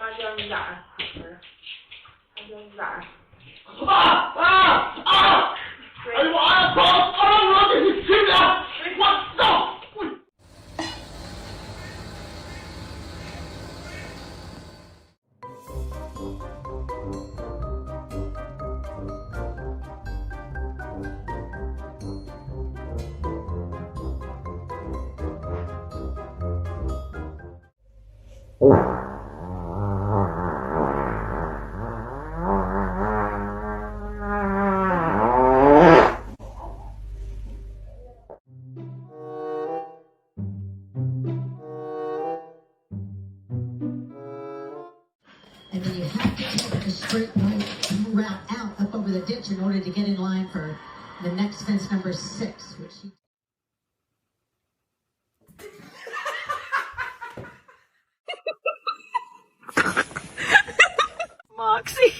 他教你咋？他教你咋？哎呀妈呀！走，我给你吃点！我操！And then you have to take a straight right route out up over the ditch in order to get in line for the next fence number 6, which he... Moxie.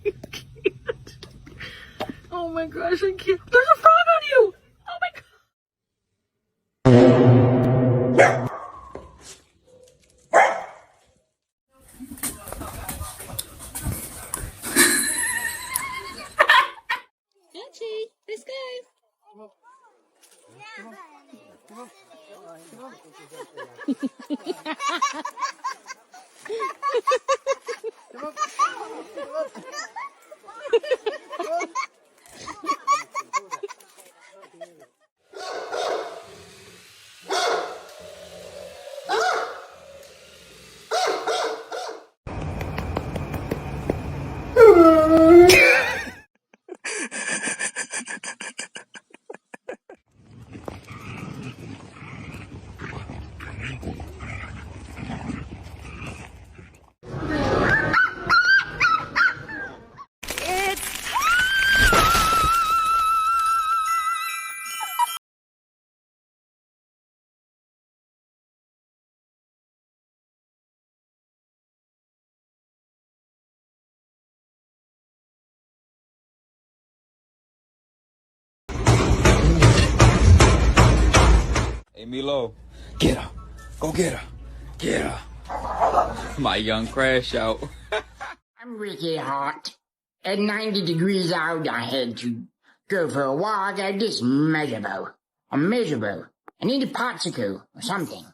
I can't. Oh my gosh, I can't. There's a frog on you! Oh my god. Gucci, let's go. Hey Milo, get her. Go get her. Get her. My young crash out. I'm really hot. At 90 degrees out, I had to go for a walk. I'm just miserable. I'm miserable. I need a popsicle or something.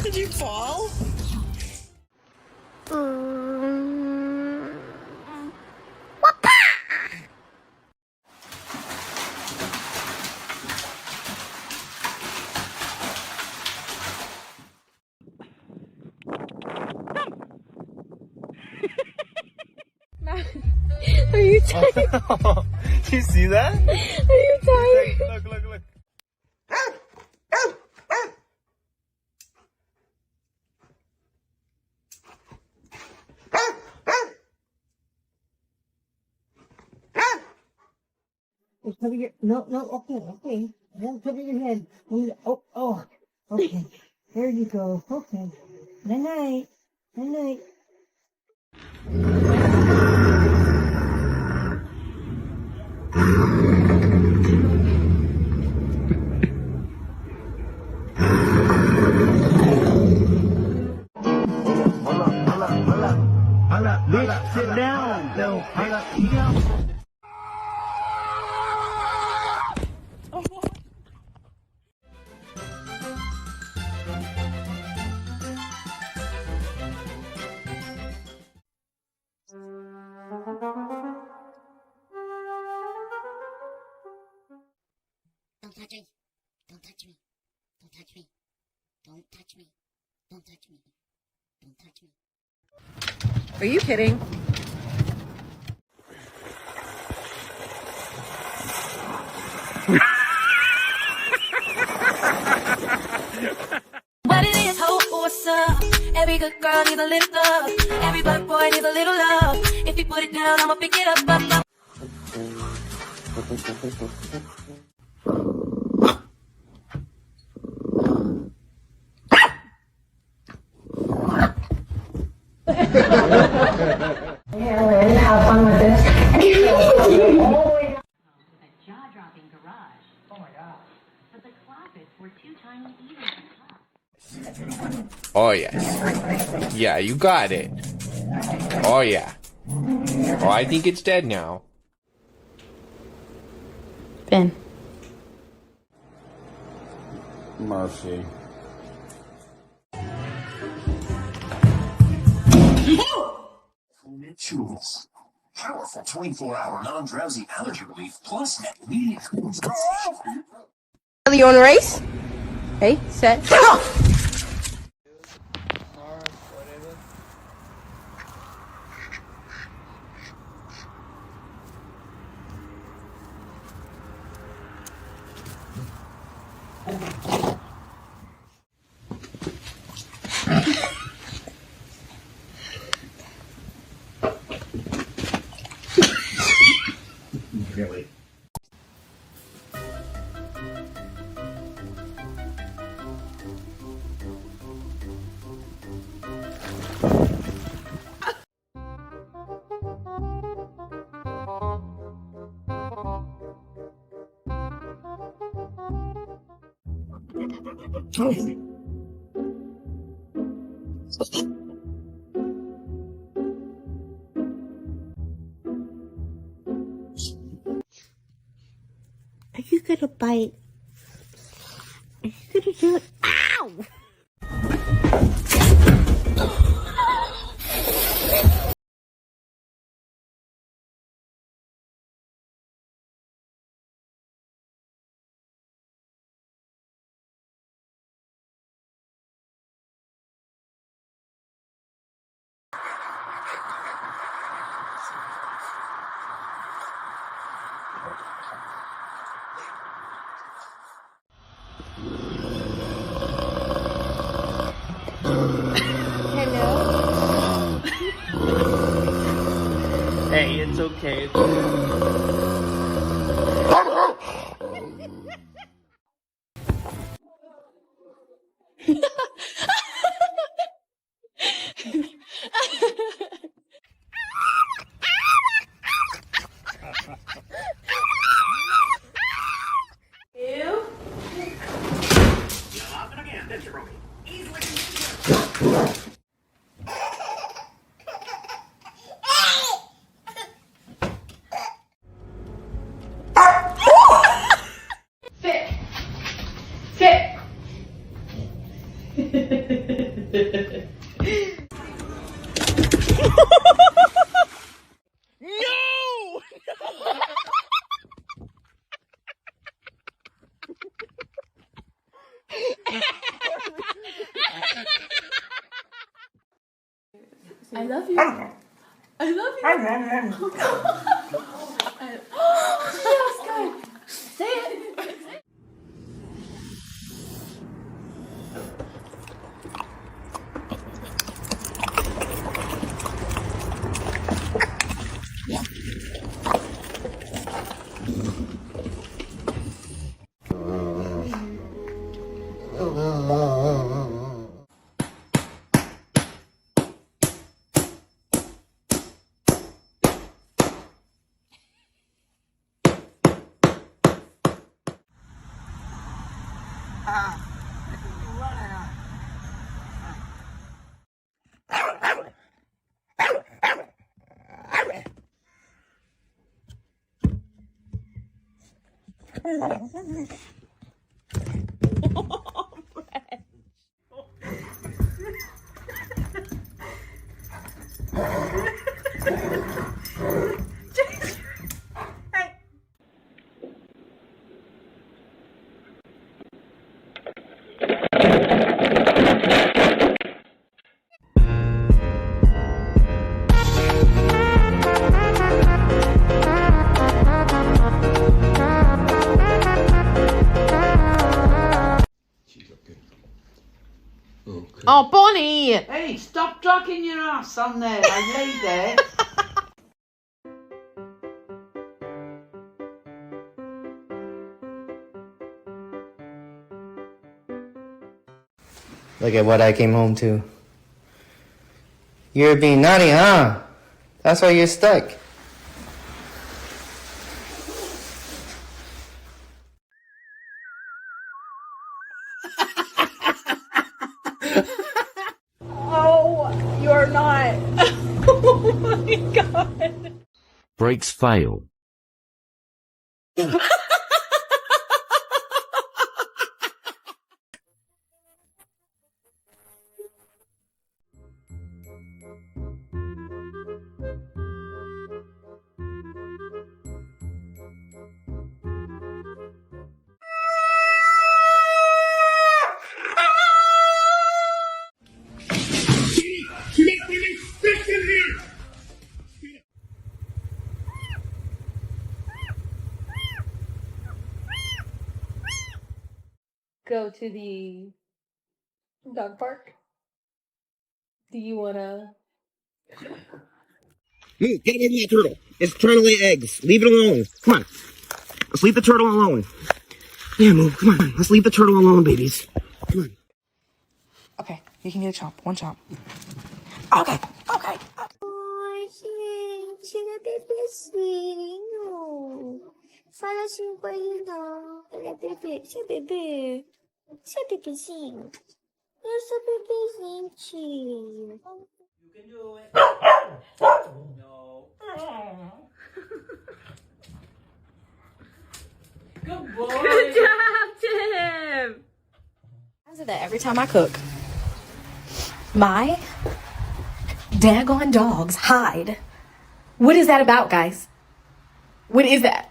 Did you fall? Are you tired? Do you see that? Are you tired? Look, look. Cover your... No, okay. Don't cover your head. Oh, okay. There you go. Okay. Night-night. Night-night. Bitch, sit down. No, sit down. Don't touch me. Don't touch me. Don't touch me. Don't touch me. Don't touch me. Don't touch me. Are you kidding? What it is, ho, what's up? Every good girl needs a little love. Every black boy needs a little love. If you put it down, I'ma pick it up. Yeah, Lynn, have fun with this. Oh, yes. Yeah, you got it. Oh, yeah. Oh, I think it's dead now. Ben. Murphy. Tools. Powerful 24-hour non-drowsy allergy relief plus net leading. You on a race? Hey, set. Really? Are you gonna bite? Are you gonna do it? Ow! Hey, it's okay. I love you. I love you. Yes, good. Say it. Oh, Bonnie! Hey, stop dragging your ass on there. I lay there. Look at what I came home to. You're being naughty, huh? That's why you're stuck. Brakes fail. Go to the dog park? Do you wanna? Move, get away from that turtle. It's trying to lay eggs. Leave it alone. Come on. Let's leave the turtle alone. Yeah, move. Come on. Let's leave the turtle alone, babies. Come on. Okay, you can get a chomp. One chomp. Okay. Okay. Oi, gente, ele é bebezinho. Fala assim com ele, não. Ele é bebê. Você é bebê? Você é bebezinho? Eu sou bebezinho, tio. You can do it. No. Good boy. Good job, Tim. Why is it that every time I cook, my daggone dogs hide? What is that about, guys? What is that?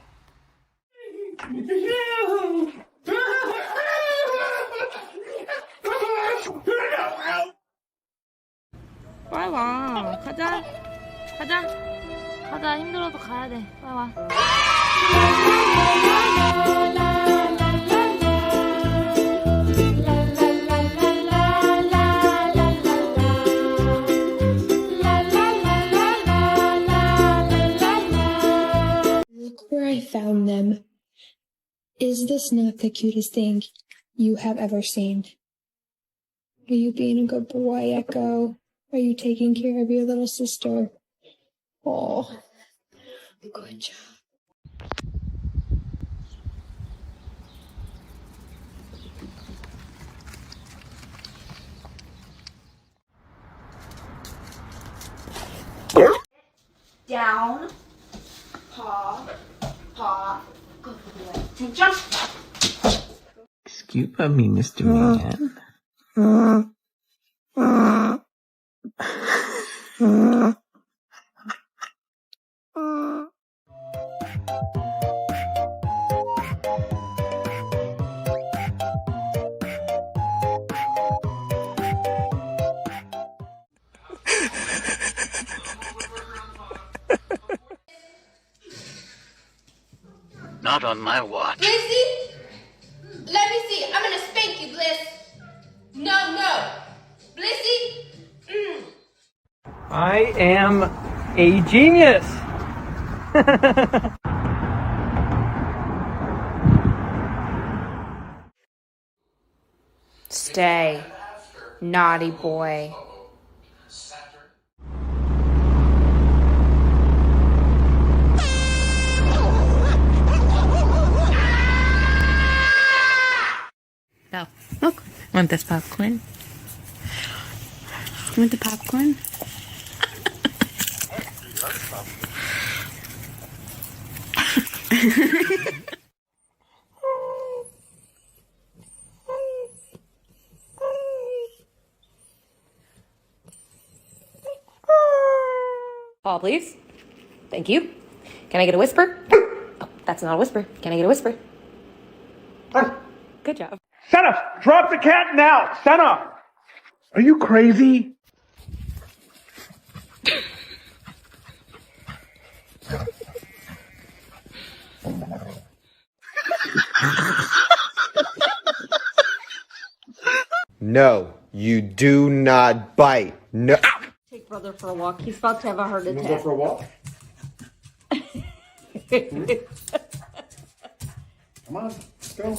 빨리 와. 가자. 가자. 가자. 힘들어도 가야 돼. 빨리 와. Look where I found them. Is this not the cutest thing you have ever seen? Are you being a good boy, Echo? Are you taking care of your little sister? Oh, good job. Down. Paw. Paw. Good boy. Take jump. Excuse me, Mr. Man. Not on my watch. Blissy? Let me see. I'm gonna spank you, Bliss. No, no. Blissy? I am a genius. Stay, naughty boy. Go. Look. Want this popcorn? You want the popcorn? Paul, please. Thank you. Can I get a whisper? Oh, that's not a whisper. Can I get a whisper? Good job. Senna, drop the cat now. Senna, are you crazy? No, you do not bite. No. Take brother for a walk. He's about to have a heart You attack. wanna go for a walk? Come on, let's go.